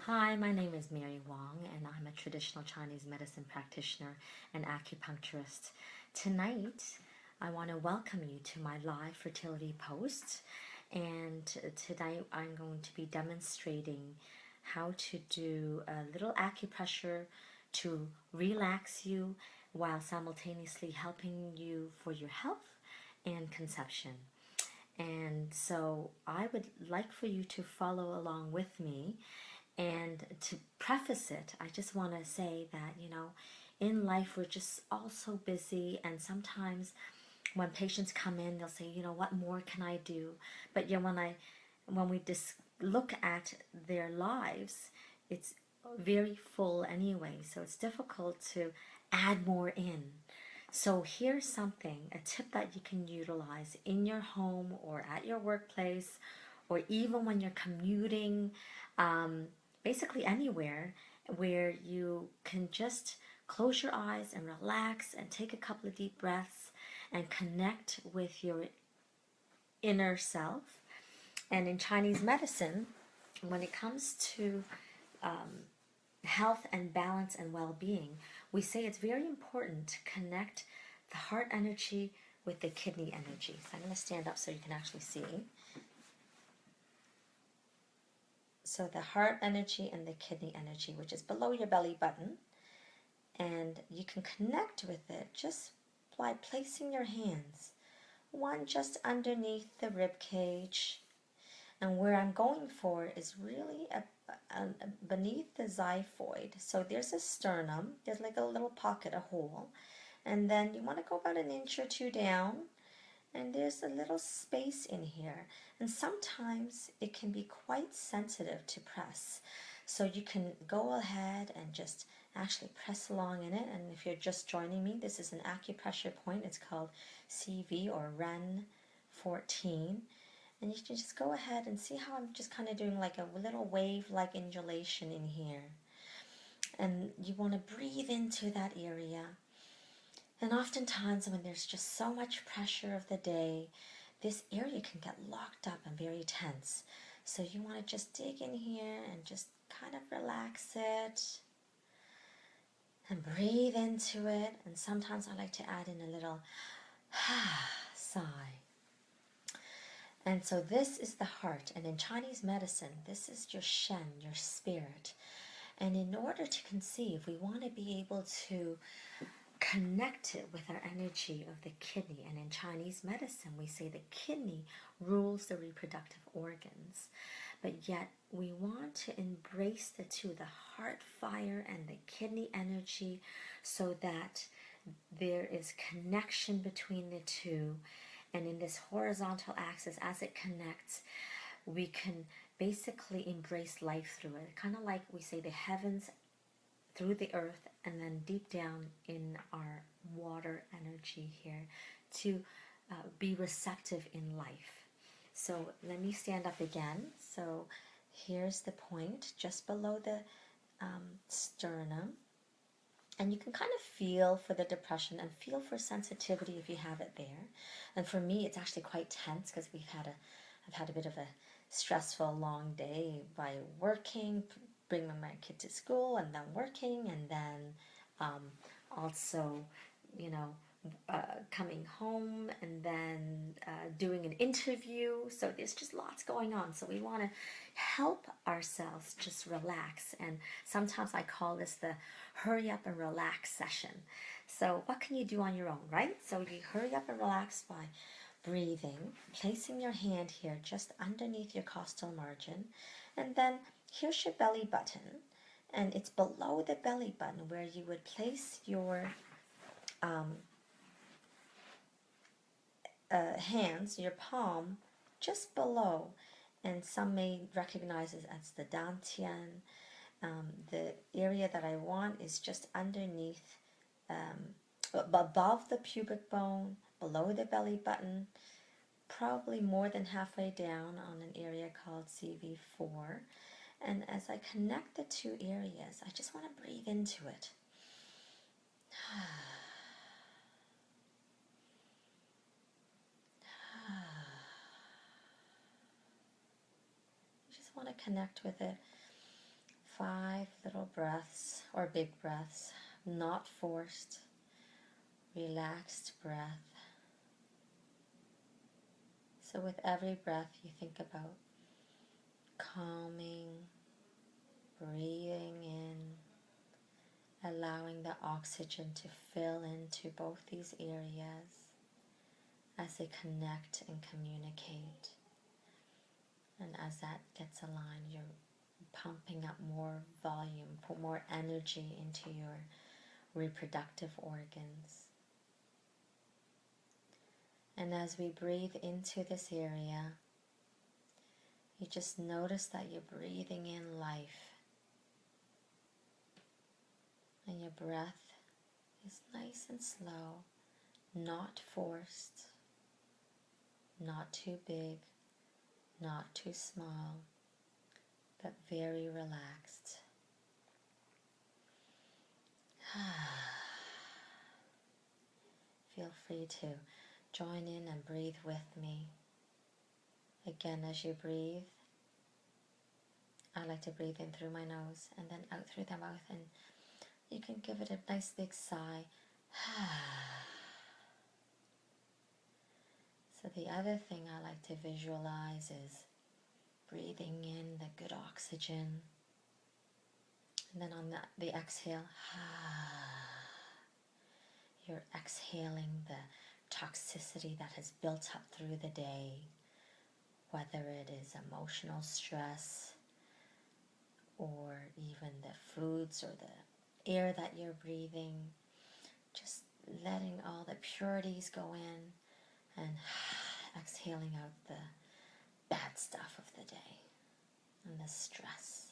Hi, my name is Mary Wong, and I'm a traditional Chinese medicine practitioner and acupuncturist. Tonight, I want to welcome you to my live fertility post. And today, I'm going to be demonstrating how to do a little acupressure to relax you while simultaneously helping you for your health and conception. And so I would like for you to follow along with me. And to preface it, I just want to say that, in life we're just all so busy, and sometimes when patients come in, they'll say, what more can I do? But when we just look at their lives, it's very full anyway, so it's difficult to add more in. So here's something, a tip that you can utilize in your home or at your workplace, or even when you're commuting, um, basically anywhere where you can just close your eyes and relax and take a couple of deep breaths and connect with your inner self. And in Chinese medicine, when it comes to health and balance and well-being, we say it's very important to connect the heart energy with the kidney energy. So I'm going to stand up so you can actually see. So the heart energy and the kidney energy, which is below your belly button, and you can connect with it just by placing your hands, one just underneath the rib cage. And where I'm going for is really beneath the xiphoid. So there's a sternum, there's like a little pocket, a hole, and then you want to go about an inch or two down, and there's a little space in here. And sometimes it can be quite sensitive to press. So you can go ahead and just actually press along in it. And if you're just joining me, this is an acupressure point. It's called CV or REN 14. And you can just go ahead and see how I'm just kind of doing like a little wave-like undulation in here. And you want to breathe into that area. And oftentimes when there's just so much pressure of the day, this area can get locked up and very tense. So you want to just dig in here and just kind of relax it and breathe into it. And sometimes I like to add in a little sigh. And so this is the heart. And in Chinese medicine, this is your shen, your spirit. And in order to conceive, we want to be able to connect it with our energy of the kidney. And in Chinese medicine, we say the kidney rules the reproductive organs. But yet, we want to embrace the two, the heart fire and the kidney energy, so that there is connection between the two. And in this horizontal axis, as it connects, we can basically embrace life through it. Kind of like we say the heavens through the earth, and then deep down in our water energy here to be receptive in life. So let me stand up again. So here's the point just below the sternum. And you can kind of feel for the depression and feel for sensitivity if you have it there. And for me, it's actually quite tense because I've had a bit of a stressful long day by working, bringing my kid to school, and then working, and then also, you know, coming home, and then doing an interview. So there's just lots going on. So we want to help ourselves just relax. And sometimes I call this the hurry up and relax session. So what can you do on your own, right? So you hurry up and relax by breathing, placing your hand here just underneath your costal margin, and then here's your belly button, and it's below the belly button where you would place your hands, your palm, just below, and some may recognize it as the dantian. The area that I want is just underneath, above the pubic bone, below the belly button, probably more than halfway down on an area called CV4. And as I connect the two areas, I just want to breathe into it. You just want to connect with it. 5 little breaths, or big breaths, not forced, relaxed breath. So with every breath you think about calming, breathing in, allowing the oxygen to fill into both these areas as they connect and communicate. And as that gets aligned, you're pumping up more volume, put more energy into your reproductive organs. And as we breathe into this area, you just notice that you're breathing in life. And your breath is nice and slow, not forced, not too big, not too small, but very relaxed. Feel free to join in and breathe with me. Again, as you breathe, I like to breathe in through my nose and then out through the mouth, and you can give it a nice big sigh. So the other thing I like to visualize is breathing in the good oxygen, and then on the exhale, you're exhaling the toxicity that has built up through the day, whether it is emotional stress or even the foods or the air that you're breathing, just letting all the purities go in and exhaling out the bad stuff of the day and the stress.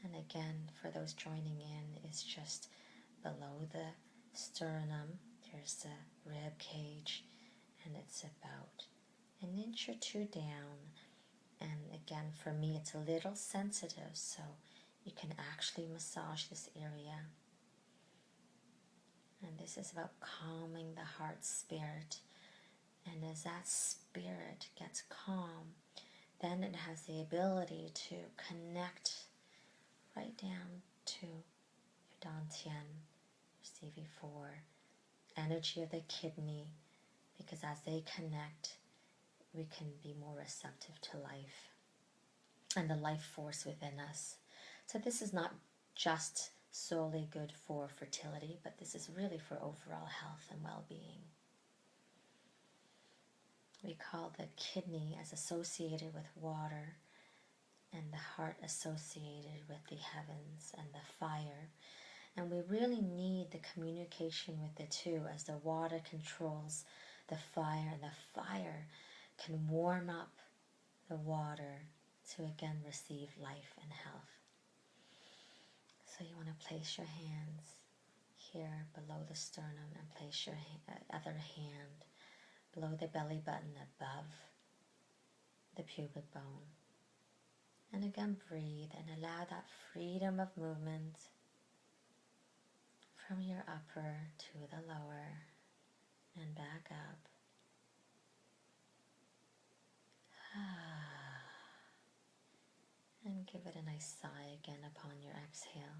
And again, for those joining in, it's just below the sternum, there's the rib cage, and it's about an inch or two down. And again, for me, it's a little sensitive, so you can actually massage this area. And this is about calming the heart spirit. And as that spirit gets calm, then it has the ability to connect right down to your dantian, your CV4, energy of the kidney, because as they connect, we can be more receptive to life and the life force within us. So this is not just solely good for fertility, but this is really for overall health and well-being. We call the kidney as associated with water, and the heart associated with the heavens and the fire. And we really need the communication with the two, as the water controls the fire, and the fire can warm up the water to again receive life and health. So you want to place your hands here below the sternum and place your other hand below the belly button above the pubic bone. And again, breathe and allow that freedom of movement from your upper to the lower and back up. And give it a nice sigh again upon your exhale.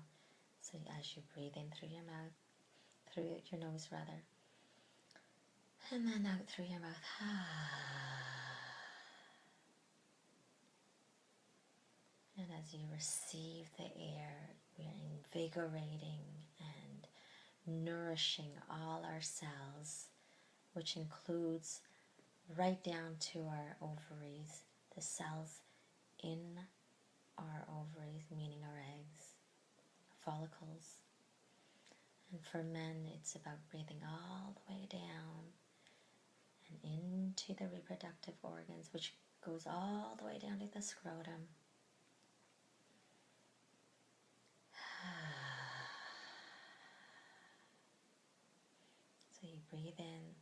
So as you breathe in through your mouth, through your nose rather, and then out through your mouth. And as you receive the air, we are invigorating and nourishing all our cells, which includes right down to our ovaries, the cells in our ovaries, meaning our eggs, follicles. And for men, it's about breathing all the way down and into the reproductive organs, which goes all the way down to the scrotum. So you breathe in.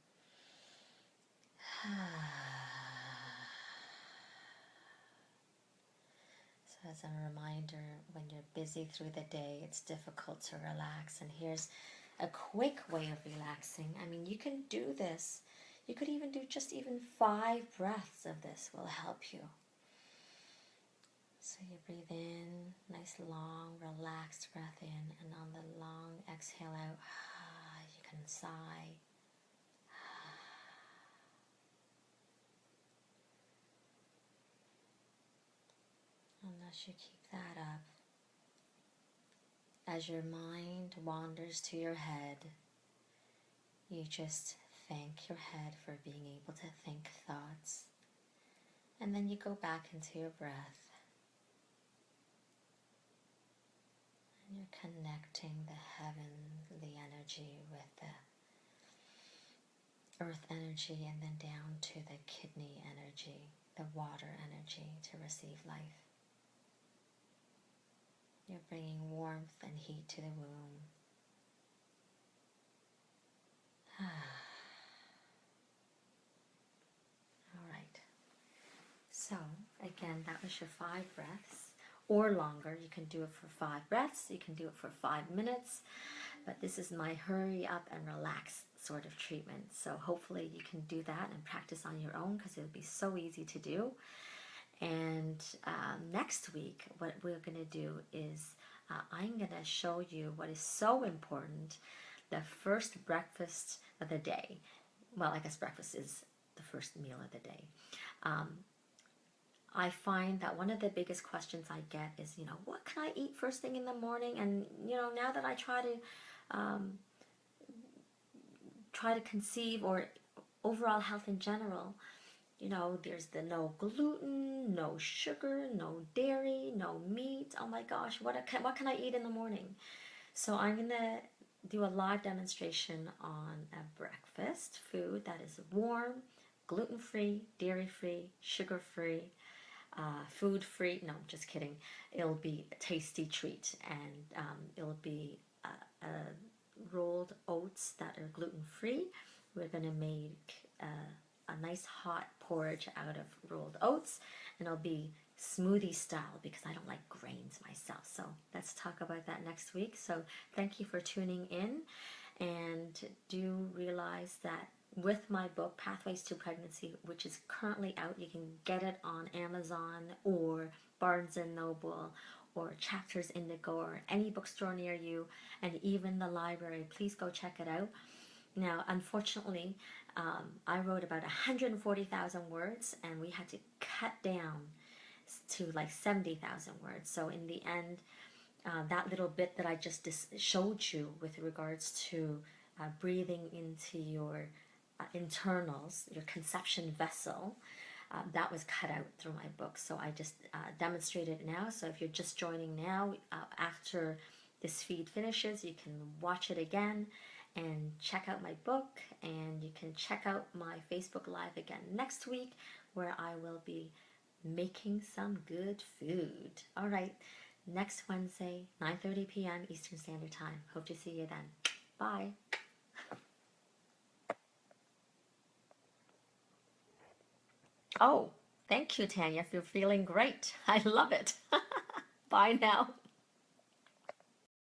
So as a reminder, when you're busy through the day, it's difficult to relax. And here's a quick way of relaxing. I mean, you can do this. You could even do just even 5 breaths of this will help you. So you breathe in, nice long relaxed breath in, and on the long exhale out, you can sigh. Unless you keep that up, as your mind wanders to your head, you just thank your head for being able to think thoughts. And then you go back into your breath. And you're connecting the heaven, the energy with the earth energy, and then down to the kidney energy, the water energy to receive life. You're bringing warmth and heat to the womb. All right. So, again, that was your 5 breaths, or longer. You can do it for 5 breaths, you can do it for 5 minutes, but this is my hurry up and relax sort of treatment. So hopefully you can do that and practice on your own, because it'll be so easy to do. And next week, what we're going to do is I'm going to show you what is so important, the first breakfast of the day. Well, I guess breakfast is the first meal of the day. I find that one of the biggest questions I get is, what can I eat first thing in the morning? And, now that I try to conceive, or overall health in general, there's the no gluten, no sugar, no dairy, no meat. Oh my gosh, what can I eat in the morning? So I'm going to do a live demonstration on a breakfast food that is warm, gluten-free, dairy-free, sugar-free, food-free. No, just kidding. It'll be a tasty treat, and it'll be rolled oats that are gluten-free. We're going to make a nice hot porridge out of rolled oats, and it'll be smoothie style because I don't like grains myself. So let's talk about that next week. So thank you for tuning in, and do realize that with my book Pathways to Pregnancy, which is currently out, you can get it on Amazon or Barnes and Noble or Chapters Indigo or any bookstore near you, and even the library. Please go check it out. Now, unfortunately, I wrote about 140,000 words, and we had to cut down to like 70,000 words. So in the end, that little bit that I just showed you with regards to breathing into your internals, your conception vessel, that was cut out through my book. So I just demonstrated it now. So if you're just joining now, after this feed finishes, you can watch it again and check out my book, and you can check out my Facebook Live again next week, where I will be making some good food. All right, next Wednesday, 9:30 p.m. Eastern Standard Time. Hope to see you then. Bye. Oh, thank you, Tanya. You're feeling great. I love it. Bye now.